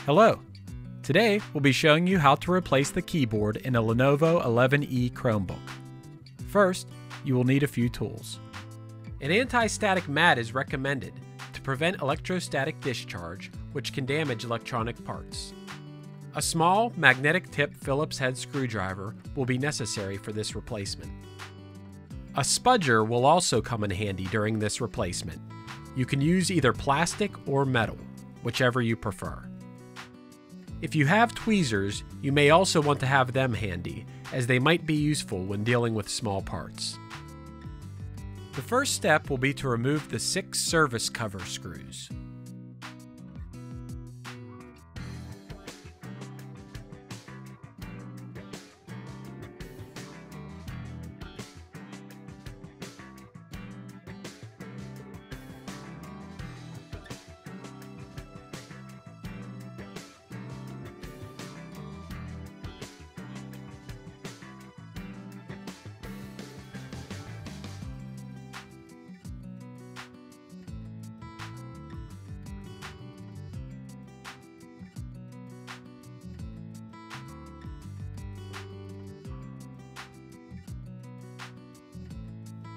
Hello! Today we'll be showing you how to replace the keyboard in a Lenovo 11e Chromebook. First, you will need a few tools. An anti-static mat is recommended to prevent electrostatic discharge, which can damage electronic parts. A small magnetic tip Phillips head screwdriver will be necessary for this replacement. A spudger will also come in handy during this replacement. You can use either plastic or metal, whichever you prefer. If you have tweezers, you may also want to have them handy, as they might be useful when dealing with small parts. The first step will be to remove the 6 service cover screws.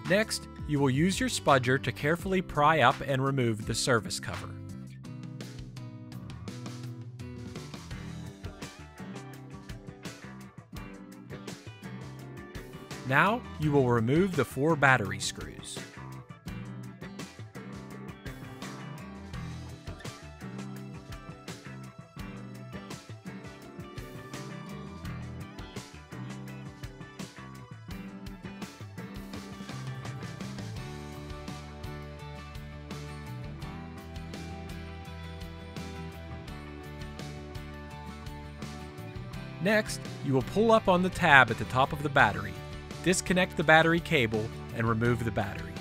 Next, you will use your spudger to carefully pry up and remove the service cover. Now, you will remove the 4 battery screws. Next, you will pull up on the tab at the top of the battery, disconnect the battery cable, and remove the battery.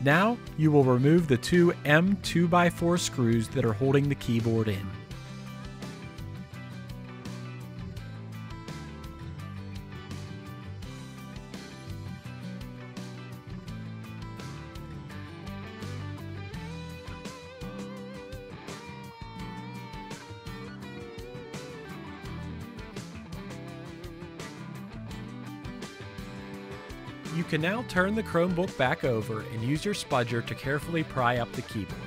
Now, you will remove the 2 M2x4 screws that are holding the keyboard in. You can now turn the Chromebook back over and use your spudger to carefully pry up the keyboard.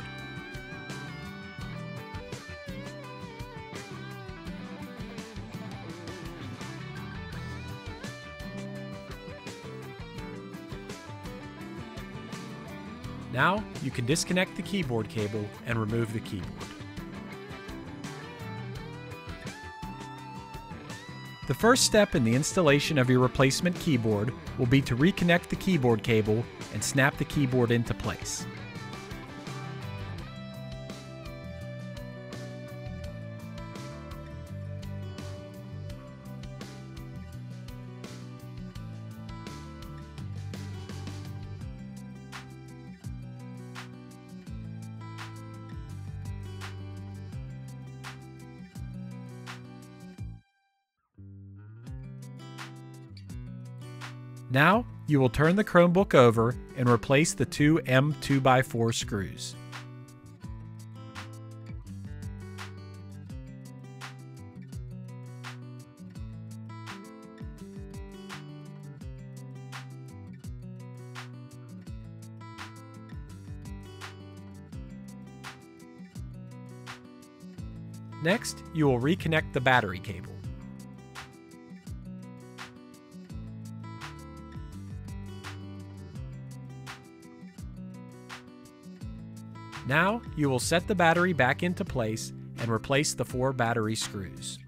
Now, you can disconnect the keyboard cable and remove the keyboard. The first step in the installation of your replacement keyboard will be to reconnect the keyboard cable and snap the keyboard into place. Now, you will turn the Chromebook over and replace the 2 M2x4 screws. Next, you will reconnect the battery cable. Now, you will set the battery back into place and replace the 4 battery screws.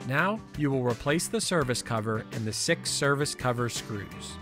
Now, you will replace the service cover and the 6 service cover screws.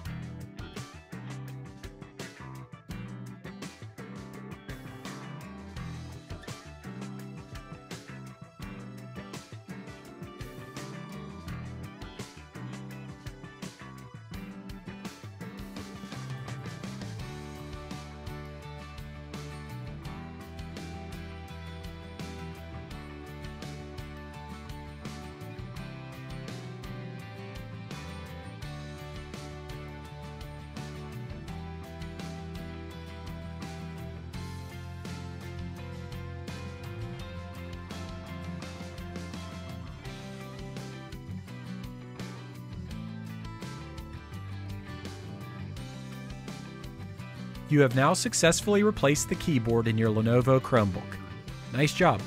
You have now successfully replaced the keyboard in your Lenovo Chromebook. Nice job!